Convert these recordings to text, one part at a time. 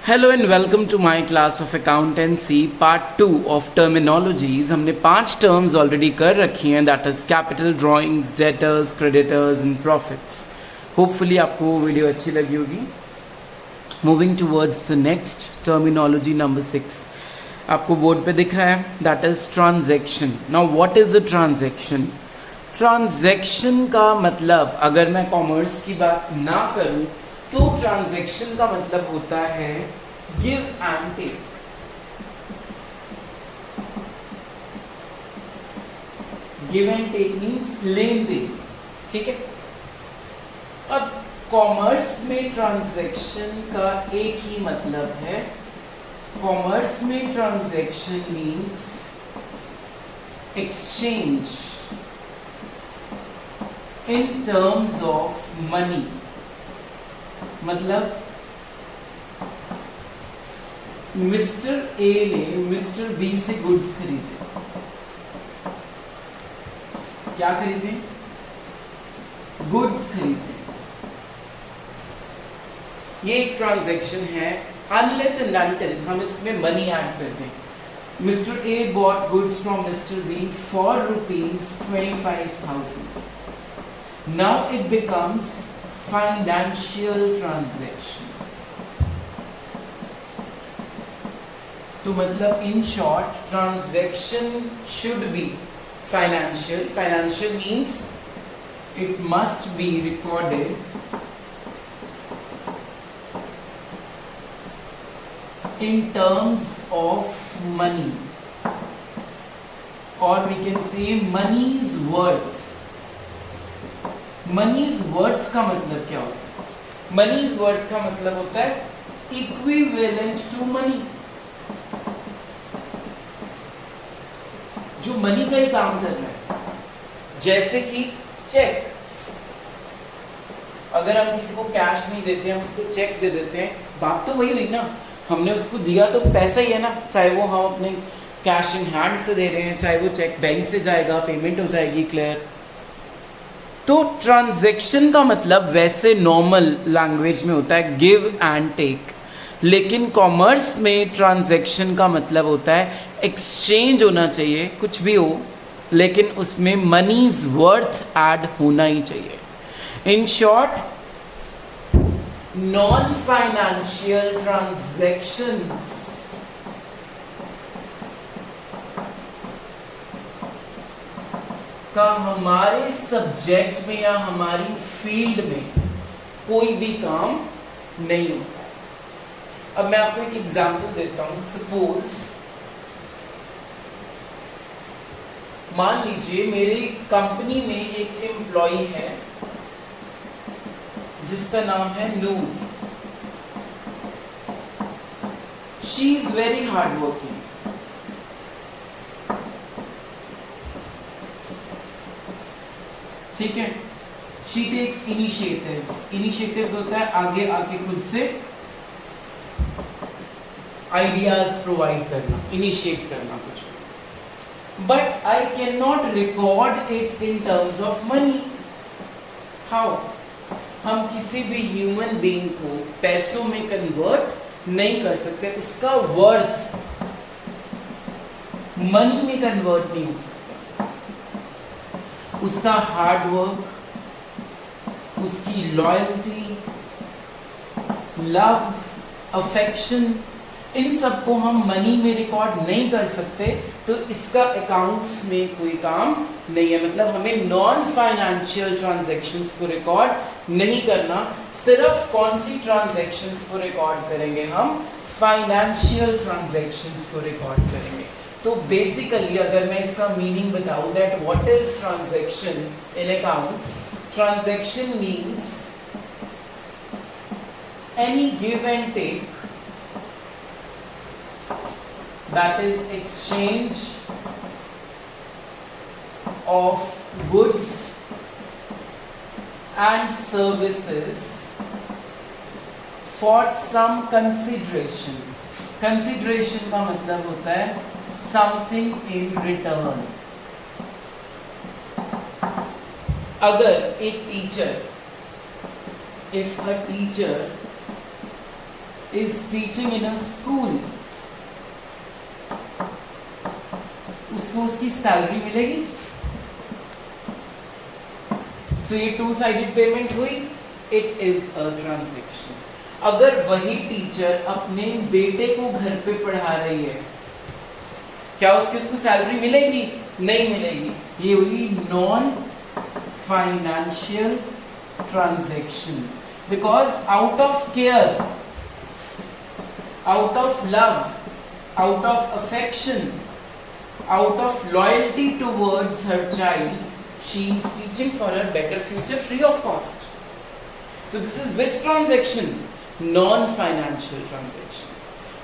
Hello and welcome to my class of accountancy part 2 of terminologies. हमने 5 terms already कर रखी हैं, that is capital, drawings, debtors, creditors and profits. Hopefully आपको वो video अच्छी लगी होगी। Moving towards the next terminology number 6 आपको बोर्ड पे दिख रहा है, that is transaction. Now what is a transaction? Transaction का मतलब, अगर मैं कॉमर्स की बात ना करूं तो ट्रांजैक्शन का मतलब होता है give and take. Give and take means लेन देन, ठीक है। अब कॉमर्स में ट्रांजैक्शन का एक ही मतलब है। कॉमर्स में transaction means exchange in terms of money. मतलब मिस्टर ए ने मिस्टर बी से गुड्स खरीदे। क्या खरीदे? गुड्स खरीदे। ये एक ट्रांजैक्शन है अनलेस एंड अनटिल हम इसमें मनी ऐड कर दें। Mister A bought goods from Mister B for ₹25,000. Now it becomes financial transaction. तो मतलब in short transaction should be financial. Financial means it must be recorded in terms of money, or we can say money's worth. Money's worth का मतलब क्या होता है? Money's worth का मतलब होता है equivalent to money, जो मनी का ही काम कर रहा है। जैसे कि चेक, अगर हम किसी को कैश नहीं देते, हम उसको चेक दे देते हैं, बात तो वही हुई ना, हमने उसको दिया तो पैसा ही है ना, चाहे वो हम अपने कैश इन हैंड से दे रहे हैं, चाहे वो चेक बैंक से जाएगा, पेमेंट हो जाएगी, क्लियर। तो ट्रांजैक्शन का मतलब वैसे नॉर्मल लैंग्वेज में होता है गिव एंड टेक, लेकिन कॉमर्स में ट्रांजैक्शन का मतलब होता है एक्सचेंज होना चाहिए, कुछ भी हो, लेकिन उसमें मनीज वर्थ ऐड होना ही चाहिए। इन शॉर्ट, non-financial transactions का हमारे सब्जेक्ट में या हमारी फील्ड में कोई भी काम नहीं होता है। अब मैं आपको एक एग्जांपल देता हूं। सपोज मान लीजिए मेरी कंपनी में एक एम्प्लॉय है जिसका नाम है Noor. She is very hard working. ठीक है। She takes initiatives. इनिशिएटिव्स होता है आगे आके खुद से आइडियाज प्रोवाइड करना, इनिशिएट करना कुछ। But I can not record it in terms of money. How? हम किसी भी ह्यूमन बीइंग को पैसों में कन्वर्ट नहीं कर सकते, उसका वर्थ मनी में कन्वर्ट नहीं हो सकता। उसका हार्ड वर्क, उसकी लॉयल्टी, लव, अफेक्शन, इन सबको हम मनी में रिकॉर्ड नहीं कर सकते, तो इसका अकाउंट्स में कोई काम नहीं है। मतलब हमें नॉन फाइनेंशियल ट्रांजैक्शंस को रिकॉर्ड नहीं करना। सिर्फ कौन सी ट्रांजैक्शंस को रिकॉर्ड करेंगे? हम फाइनेंशियल ट्रांजैक्शंस को रिकॉर्ड करेंगे। तो बेसिकली अगर मैं इसका मीनिंग बताऊं, that what is transaction in accounts? Transaction means any give and take that is exchange of goods and services for some consideration. Consideration का मतलब होता है something in return. अगर एक teacher, if a teacher is teaching in a school, उसको उसकी salary मिलेगी। तो ये टू साइडेड पेमेंट हुई, इट इज अ ट्रांजैक्शन। अगर वही टीचर अपने बेटे को घर पे पढ़ा रही है, क्या उसको सैलरी मिलेगी? नहीं मिलेगी। ये हुई non financial transaction, because out of care, out of love, out of affection, out of loyalty towards her child, she is teaching for her better future free of cost. So this is which transaction? Non-financial transaction.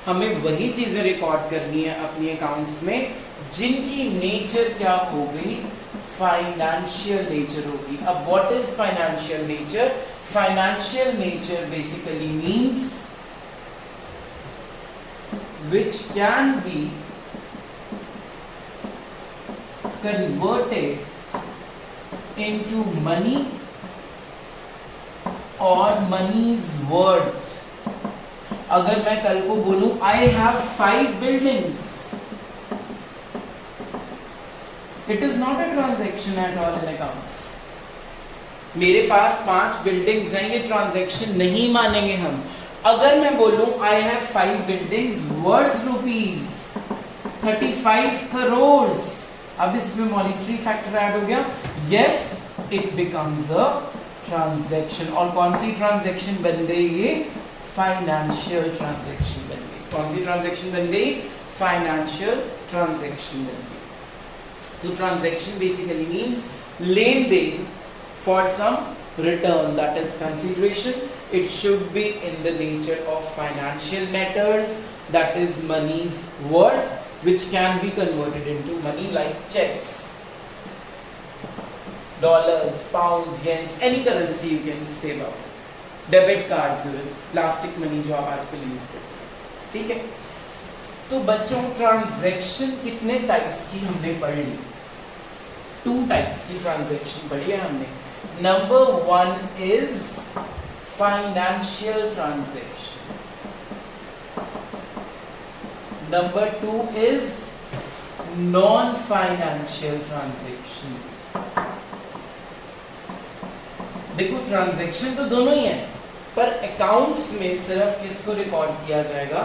हमें वही चीजें record करनी है अपनी accounts में जिनकी nature क्या होगी? फाइनेंशियल नेचर होगी। अब what is financial nature? Financial nature basically means which can be converted into money or money's worth। अगर मैं कल को बोलूं I have 5 buildings, it is not a transaction at all in accounts। मेरे पास 5 buildings हैं, ये ट्रांजैक्शन नहीं मानेंगे हम। अगर मैं बोलूं I have 5 buildings worth rupees 35 crores, अब इसमें मॉनिटरी फैक्टर ऐड हो गया, yes it becomes a transaction. और कौन सी ट्रांजैक्शन बन गई? ये फाइनेंशियल ट्रांजैक्शन बन गई। कौन सी ट्रांजैक्शन बन गई? फाइनेंशियल ट्रांजैक्शन बन गई। तो ट्रांजैक्शन बेसिकली मींस लेन देन for some return, that is consideration. It should be in the nature of financial matters, that is money's worth, which can be converted into money like checks, dollars, pounds, yens, any currency you can say about it. Debit cards, plastic money जो आप आजकल use करते हैं, ठीक है। तो बच्चों transaction कितने टाइप्स की हमने पढ़ ली? 2 टाइप्स की ट्रांजैक्शन पढ़ी है हमने। Number 1 is financial transaction, Number 2 is non-financial transaction। देखो ट्रांजैक्शन तो दोनों ही है, पर अकाउंट्स में सिर्फ किसको रिकॉर्ड किया जाएगा?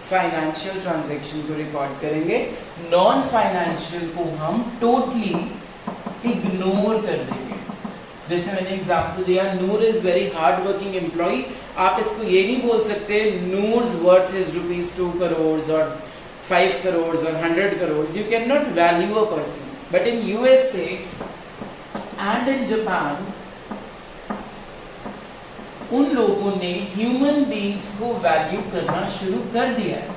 फाइनेंशियल ट्रांजैक्शन को रिकॉर्ड करेंगे। नॉन फाइनेंशियल को हम टोटली इग्नोर कर देंगे। जैसे मैंने एग्जांपल दिया, Noor is very hard working employee. आप इसको ये नहीं बोल सकते नूर्स वर्थ इज ₹2 crores और 5 crores or 100 crores. You cannot value a person. But in USA and in Japan, उन लोगों ने ह्यूमन बीइंग्स को वैल्यू करना शुरू कर दिया है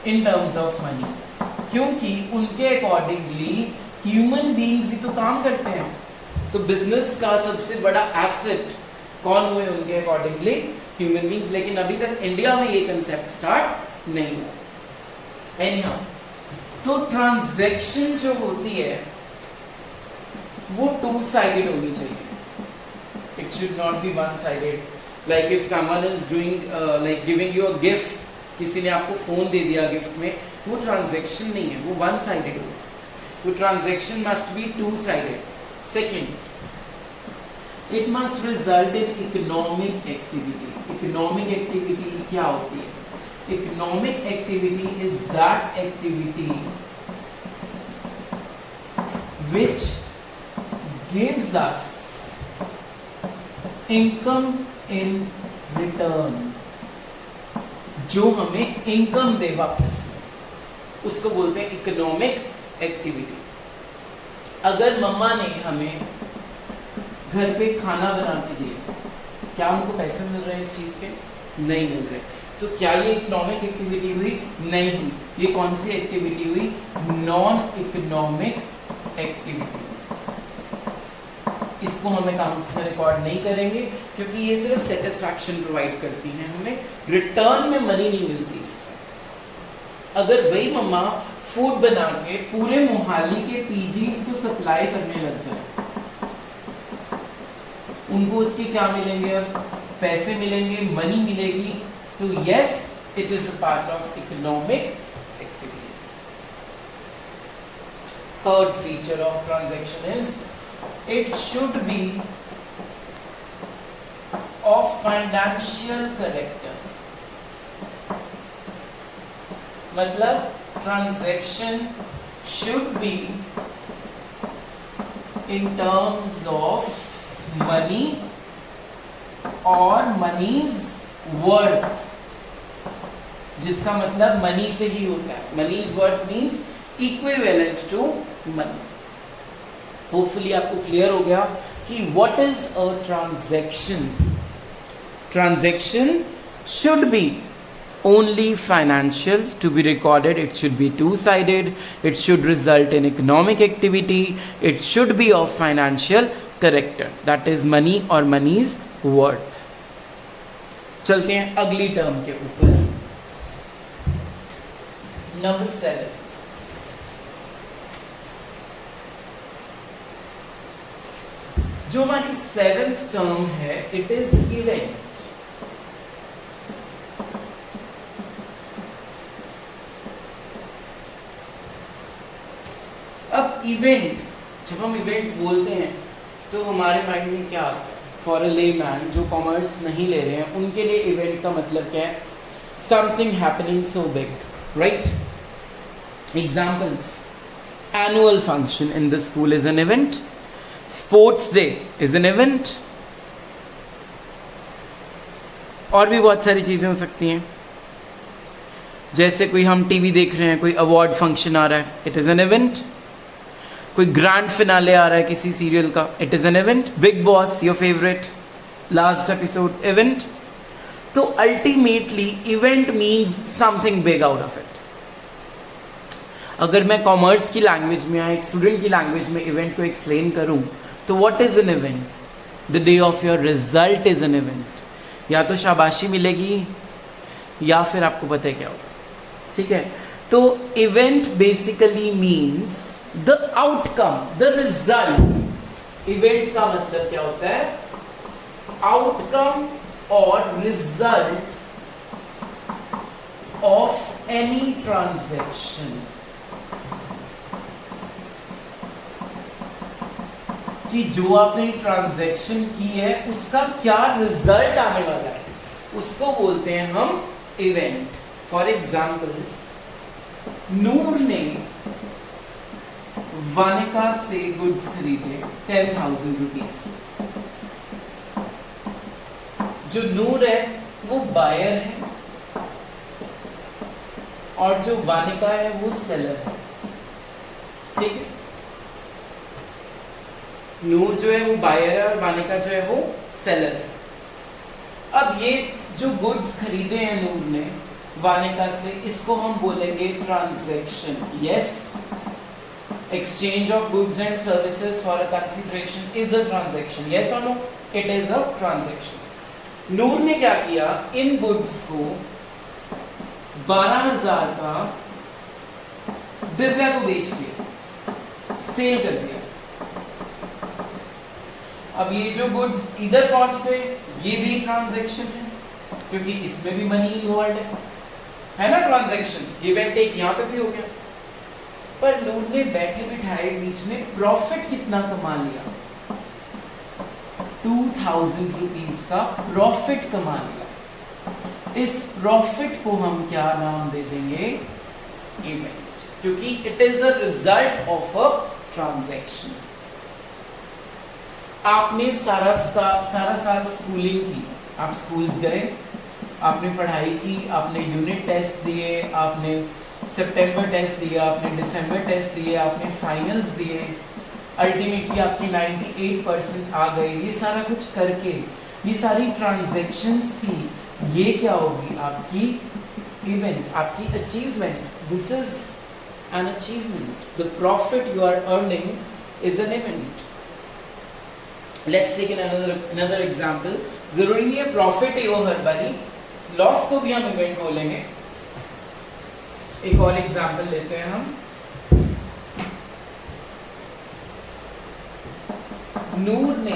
इन टर्म्स ऑफ मनी, क्योंकि उनके अकॉर्डिंगली ह्यूमन बीइंग्स ही तो काम करते हैं। तो बिजनेस का सबसे बड़ा एसेट कौन हुए उनके अकॉर्डिंगली? Human beings. लेकिन अभी तक इंडिया में ये कंसेप्ट स्टार्ट नहीं हुआ। एनीहाउ, तो ट्रांजैक्शन जो होती है वो 2 साइडेड होनी चाहिए। It should not be 1 sided. Like if someone is doing like giving you a gift, किसी ने आपको फोन दे दिया गिफ्ट में, वो ट्रांजैक्शन नहीं है, वो 1 साइडेड हो। तो transaction must be 2 sided. Second, it must result in economic activity. Economic activity क्या होती है? Economic activity is that activity which gives us income in return, जो हमें इनकम दे वापस में, उसको बोलते हैं इकोनॉमिक एक्टिविटी। अगर मम्मा ने हमें घर पे खाना बना के दिया, क्या उनको पैसे मिल रहे हैं इस चीज के? नहीं मिल रहे। तो क्या ये इकोनॉमिक एक्टिविटी हुई? नहीं हुई। ये कौन सी एक्टिविटी हुई? Non economic activity. इसको हम अकाउंट्स में रिकॉर्ड नहीं करेंगे क्योंकि ये सिर्फ सेटिस्फैक्शन प्रोवाइड करती हैं, हमें रिटर्न में मनी नहीं मिलती इससे। अगर वही मम्मा फूड बना के पूरे मोहाली के पीजीज को सप्लाई करने लग जाए, उनको उसके क्या मिलेंगे? अब पैसे मिलेंगे, मनी मिलेगी, तो yes it is a part of economic activity. Third feature of transaction is it should be of financial character. मतलब transaction should be in terms of money or money's worth, जिसका मतलब मनी से ही होता है. money's worth means equivalent to money. Hopefully आपको clear हो गया कि what is a transaction. Transaction should be only financial to be recorded. It should be two-sided. It should result in economic activity. It should be of financial character. That is money or money's worth. चलते हैं अगली term के ऊपर. Number 7. जो हमारी 7th term है, it is event. अब event, जब हम इवेंट बोलते हैं तो हमारे माइंड में क्या आता है? फॉर अ लेमैन जो कॉमर्स नहीं ले रहे हैं, उनके लिए इवेंट का मतलब क्या है? Something happening so big, right? Examples: annual function in the school is an event. Sports day is an event. और भी बहुत सारी चीजें हो सकती हैं. जैसे कोई हम टीवी देख रहे हैं, कोई अवार्ड फंक्शन आ रहा है, इट इज एन इवेंट. कोई ग्रैंड फिनाले आ रहा है किसी सीरियल का, it is an event. Bigg Boss, your favourite last episode, event. तो ultimately event means something big out of it. अगर मैं कॉमर्स की लैंग्वेज में या एक स्टूडेंट की लैंग्वेज में इवेंट को एक्सप्लेन करूं, तो what is an event? The day of your result is an event. या तो शाबाशी मिलेगी या फिर आपको पता है क्या होगा. ठीक है, तो event basically means the outcome, the result. Event का मतलब क्या होता है? आउटकम और रिजल्ट ऑफ एनी ट्रांजैक्शन. कि जो आपने ट्रांजैक्शन की है उसका क्या रिजल्ट आने वाला है, उसको बोलते हैं हम इवेंट. फॉर एग्जाम्पल, नूर ने वानिका से गुड्स खरीदे 10,000 रुपीज. जो नूर है वो बायर है और जो वानिका है वो सेलर है. ठीक है, नूर जो है वो बायर है और वानिका जो है वो सेलर है. अब ये जो गुड्स खरीदे हैं नूर ने वानिका से, इसको हम बोलेंगे transaction. Yes, exchange of goods and services for a consideration is a transaction. Yes or no? It is a transaction. नूर ने क्या किया? इन गुड्स को 12,000 का दिव्या को बेच दिया, सेल कर दिया. अब ये जो गुड्स इधर पहुंच गए, ये भी ट्रांजैक्शन है क्योंकि इसमें भी मनी इन्वॉल्व है ना. ट्रांजैक्शन गिव एंड टेक यहां पे भी हो गया. पर नूर ने बैठे बिठाए बीच में प्रॉफिट कितना कमा लिया? 2,000 रुपीज का प्रॉफिट कमा लिया. इस प्रॉफिट को हम क्या नाम दे देंगे? इवेंट, क्योंकि it is a result of a transaction. आपने सारा साल स्कूलिंग की, आप स्कूल गए, आपने पढ़ाई की, आपने यूनिट टेस्ट दिए, आपने सितंबर टेस्ट दिया, आपने दिसंबर टेस्ट दिए, आपने फाइनल्स दिए, अल्टीमेटली आपकी 98% आ गए. ये सारा कुछ करके ये सारी ट्रांजैक्शंस थी. ये क्या होगी? आपकी इवेंट, आपकी achievement. This is an achievement. The profit you are earning is an event. Let's take another example. जरूरी नहीं है प्रॉफिट ही हो हर बारी, लॉस को भी हम इवेंट बोलेंगे. एक और एग्जांपल लेते हैं हम. नूर ने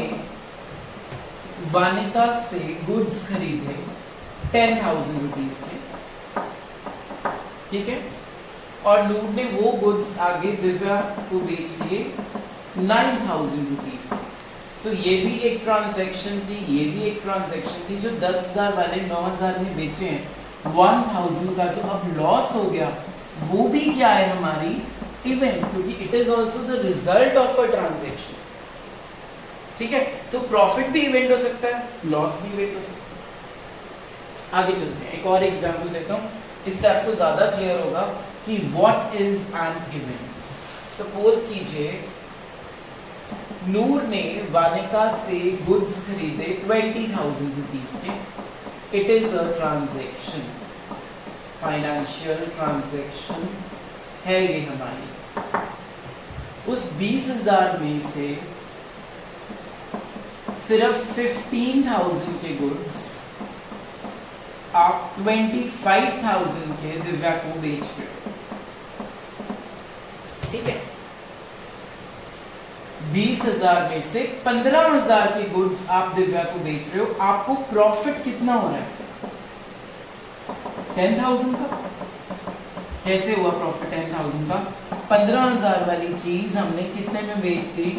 वानिका से गुड्स खरीदे 10,000 रुपीज के, ठीक है, और नूर ने वो गुड्स आगे दिव्या को बेच दिए 9,000 रुपीज के। तो ये भी एक ट्रांजैक्शन थी, ये भी एक ट्रांजैक्शन थी। जो 10,000 वाले 9,000 में बेचे हैं, 1,000 का जो अब लॉस हो गया वो भी क्या है हमारी इवेंट, क्योंकि it is also the result of a transaction, ठीक है। तो प्रॉफिट भी इवेंट हो सकता है, लॉस भी इवेंट हो सकता है। आगे चलते हैं, एक और एग्जांपल देता हूं, इससे आपको ज्यादा क्लियर होगा कि what is an event. Suppose कीजिए नूर ने वानिका से गुड्स खरीदे 20,000 रुपीज के। It is a transaction, financial transaction है ये हमारी। उस 20,000 में से सिर्फ 15,000 के गुड्स आप 25,000 के दिव्या को बेच रहे हो, ठीक है। 20,000 में से 15,000 के गुड्स आप दिव्या को बेच रहे हो, आपको प्रॉफिट कितना हो रहा है? 10,000 का। कैसे हुआ प्रॉफिट 10,000 का? 15,000 वाली चीज हमने कितने में बेच दी?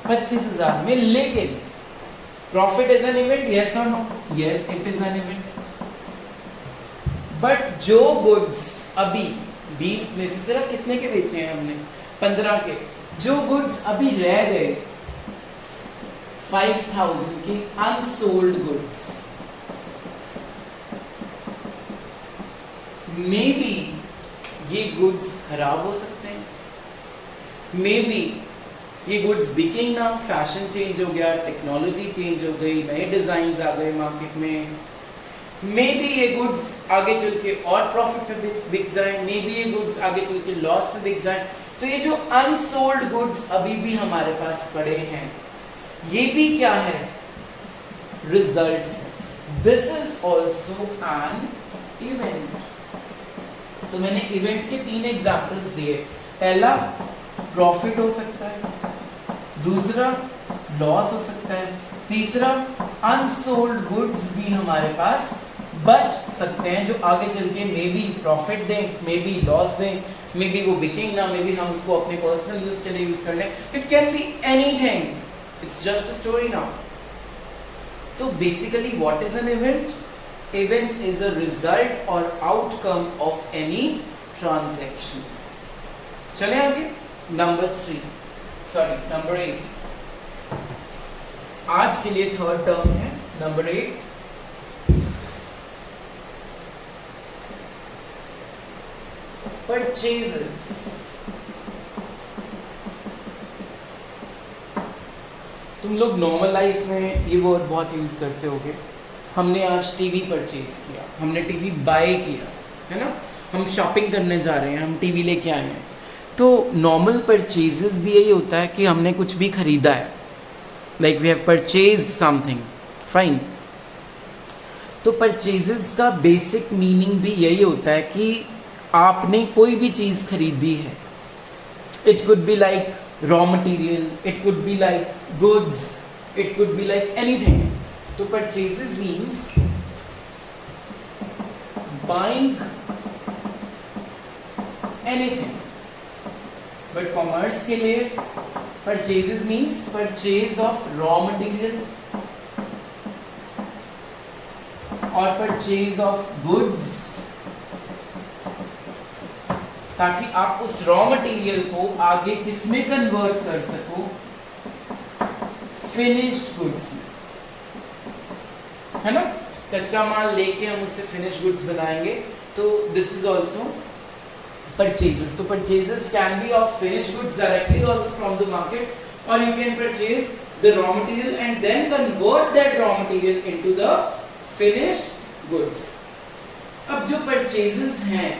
25,000 में। लेकिन profit is an event, yes और no? Yes, it is an event. But जो गुड्स अभी 20 में से सिर्फ कितने के बेचे हैं हमने? 15 के। जो गुड्स अभी रह गए 5,000 के अनसोल्ड गुड्स, मे बी ये गुड्स खराब हो सकते हैं, मे बी ये गुड्स बिकेंग ना, फैशन चेंज हो गया, टेक्नोलॉजी चेंज हो गई, नए डिजाइन आ गए मार्केट में, मे बी ये गुड्स आगे चल के और प्रॉफिट पे बिक जाए, मे बी ये गुड्स आगे चल के लॉस पे बिक जाए। तो ये जो अनसोल्ड गुड्स अभी भी हमारे पास पड़े हैं, ये भी क्या है? रिजल्ट है। This is also an event. तो मैंने इवेंट के 3 एग्जांपल्स दिए। पहला प्रॉफिट हो सकता है, दूसरा लॉस हो सकता है, तीसरा अनसोल्ड गुड्स भी हमारे पास बच सकते हैं जो आगे चल के मे बी प्रॉफिट दें, मे बी लॉस दें, मे बी वो बिकेंग ना, मे बी हम उसको अपने पर्सनल यूज के लिए यूज कर लें। It can be anything, it's just a story now. तो basically what is an event? Event is a result or outcome of any transaction. चलें आगे, नंबर 8। आज के लिए थर्ड टर्म है नंबर 8। परचेजेस। तुम लोग नॉर्मल लाइफ में ये वर्ड बहुत यूज करते होगे। हमने आज टीवी परचेज किया, हमने टीवी बाय किया, है ना, हम शॉपिंग करने जा रहे हैं, हम टीवी लेके आए हैं। तो नॉर्मल परचेजेस भी यही होता है कि हमने कुछ भी खरीदा है, like we have purchased something, fine. तो परचेजेस का बेसिक मीनिंग भी यही होता है कि आपने कोई भी चीज़ खरीदी है। It could be like raw material, it could be like goods, it could be like anything. तो purchases means buying anything, but commerce के लिए purchases means purchase of raw material और परचेज ऑफ गुड्स, ताकि आप उस raw material को आगे किस में कन्वर्ट कर सको? फिनिश्ड गुड्स में, है ना। कच्चा माल लेके हम उससे फिनिश गुड्स बनाएंगे, तो दिस इज ऑल्सो परचेजेस। तो purchases can be of finish goods directly also from the market, और you can purchase the raw material and then convert that raw material into the finished goods. अब जो purchases हैं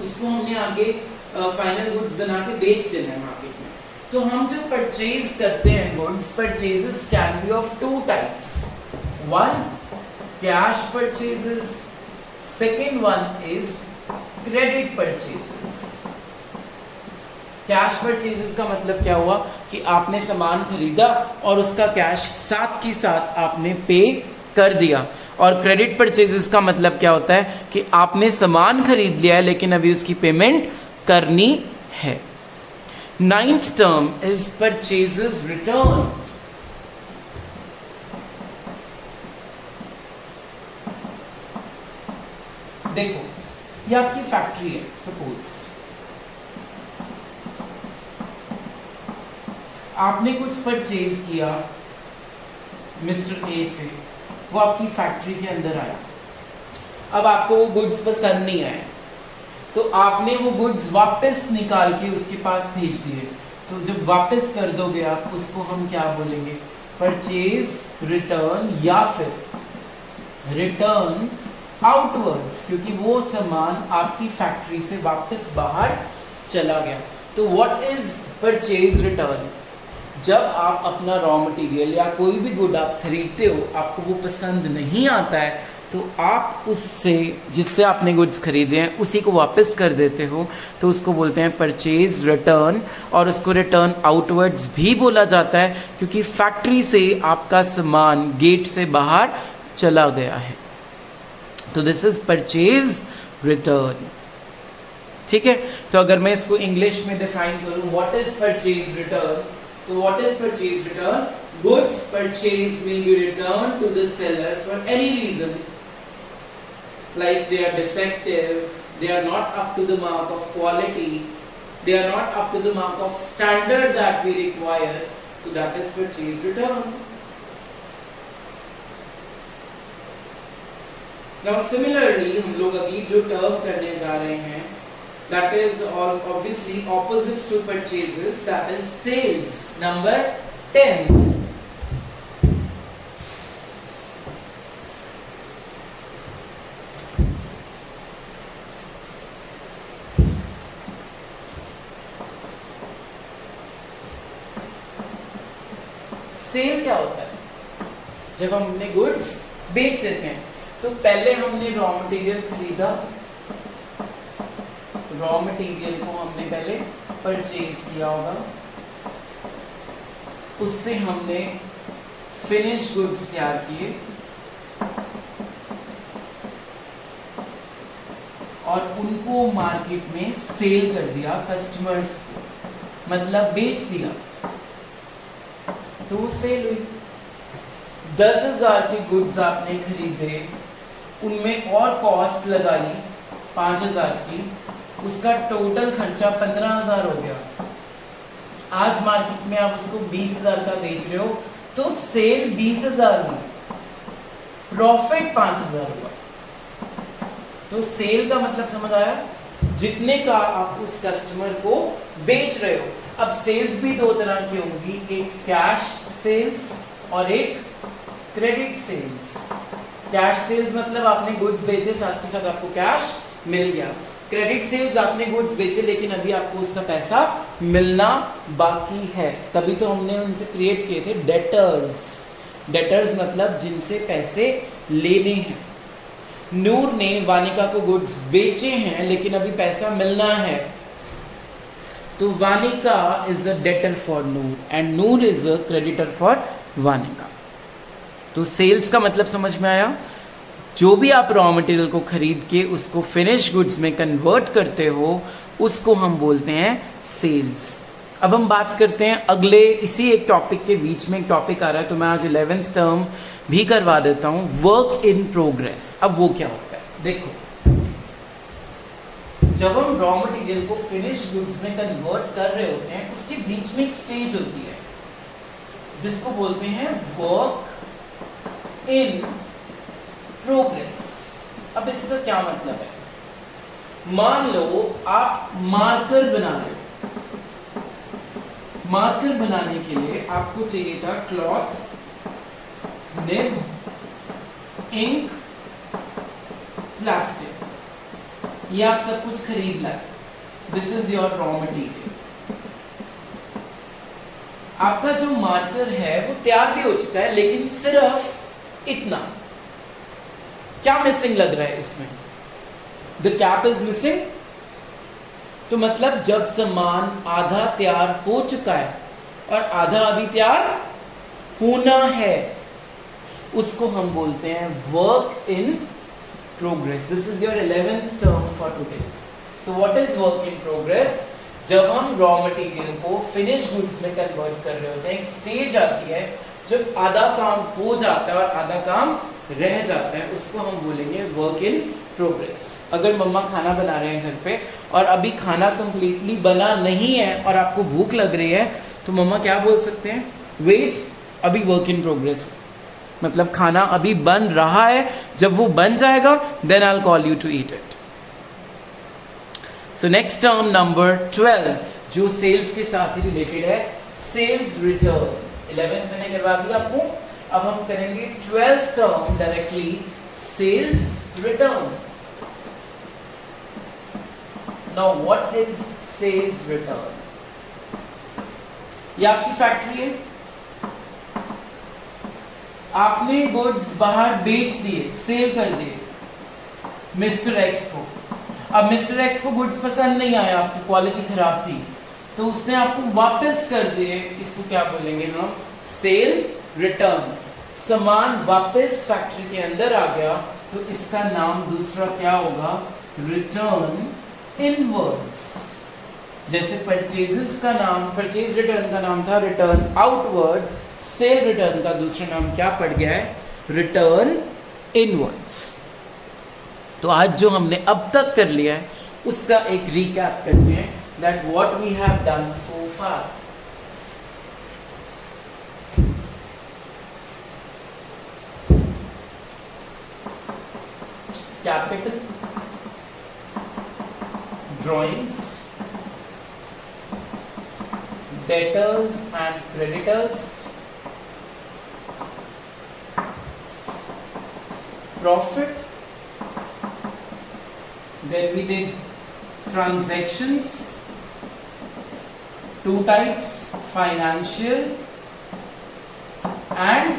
उसको हमने आगे final goods बना के बेच देना है मार्केट में। तो हम जो परचेज करते हैं goods, purchases can be of 2 types. One, cash purchases. Second one is credit purchases. Cash purchases का मतलब क्या हुआ कि आपने सामान खरीदा और उसका कैश साथ की साथ आपने पे कर दिया। और क्रेडिट परचेजेस का मतलब क्या होता है कि आपने सामान खरीद लिया है लेकिन अभी उसकी पेमेंट करनी है। Ninth term is purchases return. देखो ये आपकी फैक्ट्री है, सपोज आपने कुछ परचेज किया मिस्टर ए से, वो आपकी फैक्ट्री के अंदर आया। अब आपको वो गुड्स पसंद नहीं आए तो आपने वो गुड्स वापस निकाल के उसके पास भेज दिए। तो जब वापस कर दोगे आप उसको हम क्या बोलेंगे, परचेज रिटर्न या फिर रिटर्न आउटवर्ड्स, क्योंकि वो सामान आपकी फैक्ट्री से वापस बाहर चला गया। तो व्हाट इज परचेज रिटर्न? जब आप अपना रॉ मटेरियल या कोई भी गुड आप खरीदते हो, आपको वो पसंद नहीं आता है तो आप उससे, जिससे आपने गुड्स खरीदे हैं उसी को वापस कर देते हो, तो उसको बोलते हैं परचेज रिटर्न। और उसको रिटर्न आउटवर्ड्स भी बोला जाता है क्योंकि फैक्ट्री से आपका सामान गेट से बाहर चला गया है। तो दिस इज परचेज रिटर्न। ठीक है, तो अगर मैं इसको इंग्लिश में डिफाइन करूं, व्हाट इज परचेज रिटर्न? तो what is purchase return? Goods purchased may be returned to the seller for any reason, like they are defective, they are not up to the mark of quality, they are not up to the mark of standard that we require. So that is purchase return. Now similarly हम लोग अभी जो term करने जा रहे हैं, that is all obviously opposite to purchases, that is sales. Number 10. Cell क्या होता है? जब हम अपने गुड्स बेच देते हैं तो पहले हमने रॉ मटेरियल खरीदा, रॉ मटेरियल को हमने पहले परचेज किया होगा, उससे हमने फिनिश गुड्स तैयार किए और उनको मार्केट में सेल कर दिया कस्टमर्स को, मतलब बेच दिया, तो वो सेल हुई। 10,000 के गुड्स आपने खरीदे, उनमें और कॉस्ट लगाई 5,000 की, उसका टोटल खर्चा 15,000 हो गया। आज मार्केट में आप उसको 20,000 का बेच रहे हो तो सेल 20,000 हुई, प्रॉफिट 5,000 हुआ। तो सेल का मतलब समझ आया, जितने का आप उस कस्टमर को बेच रहे हो। अब सेल्स भी दो तरह की होंगी, एक कैश सेल्स और एक क्रेडिट सेल्स। कैश सेल्स मतलब आपने गुड्स बेचे, साथ के साथ आपको कैश मिल गया। क्रेडिट सेल्स आपने गुड्स बेचे लेकिन अभी आपको उसका पैसा मिलना बाकी है, तभी तो हमने उनसे क्रिएट किए थे डेटर्स। डेटर्स मतलब जिनसे पैसे लेने हैं। नूर ने वानिका को गुड्स बेचे हैं लेकिन अभी पैसा मिलना है, तो Vanika is a debtor for Noor and Noor is a creditor for Vanika. तो सेल्स का मतलब समझ में आया? जो भी आप रॉ मटेरियल को खरीद के उसको फिनिश गुड्स में कन्वर्ट करते हो उसको हम बोलते हैं सेल्स। अब हम बात करते हैं अगले, इसी एक टॉपिक के बीच में एक टॉपिक आ रहा है तो मैं आज 11th टर्म भी करवा देता हूं, वर्क इन प्रोग्रेस। अब वो क्या होता है? देखो, जब हम रॉ मटेरियल को फिनिश गुड्स में कन्वर्ट कर रहे होते हैं उसके बीच में एक स्टेज होती है जिसको बोलते हैं वर्क इन प्रोग्रेस। अब इसका क्या मतलब है? मान लो आप मार्कर बना रहे हो, मार्कर बनाने के लिए आपको चाहिए था क्लॉथ, निब, इंक, प्लास्टिक। ये आप सब कुछ खरीद लाए, this is your raw material. आपका जो मार्कर है वो तैयार भी हो चुका है लेकिन सिर्फ इतना। क्या मिसिंग लग रहा है इसमें? द कैप इज मिसिंग, तो मतलब जब सामान आधा तैयार हो चुका है और आधा अभी तैयार होना है, उसको हम बोलते हैं work in progress. This is your 11th term for today. So what is work in progress? जब हम रॉ मटेरियल को फिनिश गुड्स में कन्वर्ट कर रहे होते हैं, एक स्टेज आती है जब आधा काम हो जाता है और आधा काम रह जाता है, उसको हम बोलेंगे वर्क इन प्रोग्रेस. अगर मम्मा खाना बना रहे हैं घर पे और अभी खाना कंप्लीटली बना नहीं है और आपको भूख लग रही है, तो मम्मा क्या बोल सकते हैं? वेट, अभी वर्क इन प्रोग्रेस है. मतलब खाना अभी बन रहा है, जब वो बन जाएगा then I will call you to eat it. So next term number 12th, जो सेल्स के साथ ही रिलेटेड है, सेल्स रिटर्न. 11th मैंने करवा दिया आपको. अब हम करेंगे 12th term directly, sales return. Now what is sales return? ये आपकी फैक्ट्री है, आपने गुड्स बाहर बेच दिए, सेल कर दिए मिस्टर एक्स को. अब मिस्टर एक्स को गुड्स पसंद नहीं आया, आपकी क्वालिटी खराब थी, तो उसने आपको वापस कर दिए. इसको क्या बोलेंगे हम? Cell return. सामान वापस फैक्ट्री के अंदर आ गया, तो इसका नाम दूसरा क्या होगा? Return inwards. जैसे परचेजेस का नाम, परचेज रिटर्न का नाम था रिटर्न आउटवर्ड, सेल रिटर्न का दूसरा नाम क्या पड़ गया है? Return inwards. तो आज जो हमने अब तक कर लिया है उसका एक रिकैप करते हैं, that what we have done so far. Capital, drawings, debtors and creditors, profit, then we did transactions, two types, financial and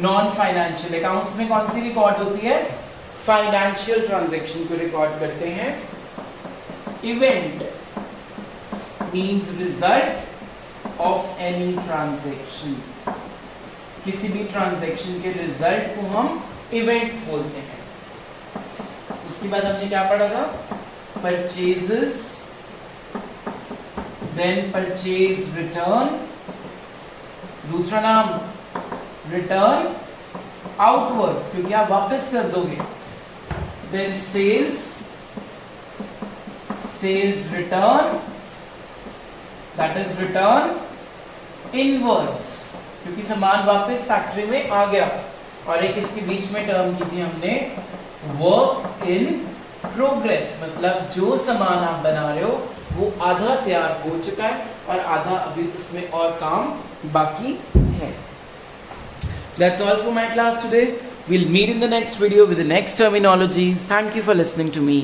non-financial. accounts में कौन सी रिकॉर्ड होती है? फाइनेंशियल ट्रांजैक्शन को रिकॉर्ड करते हैं. Event means result of any transaction. किसी भी transaction के रिजल्ट को हम इवेंट बोलते हैं. उसके बाद हमने क्या पढ़ा था? परचेजेस, देन परचेज रिटर्न, दूसरा नाम रिटर्न आउटवर्ड्स, क्योंकि आप वापस कर दोगे. Then sales, sales return, that is return inwards, क्योंकि सामान वापस फैक्ट्री में आ गया. और एक इसके बीच में टर्म की थी हमने वर्क इन प्रोग्रेस, मतलब जो सामान आप बना रहे हो वो आधा तैयार हो चुका है और आधा अभी उसमें और काम बाकी है. That's all for my class today. We'll meet in the next video with the next terminologies. Thank you for listening to me.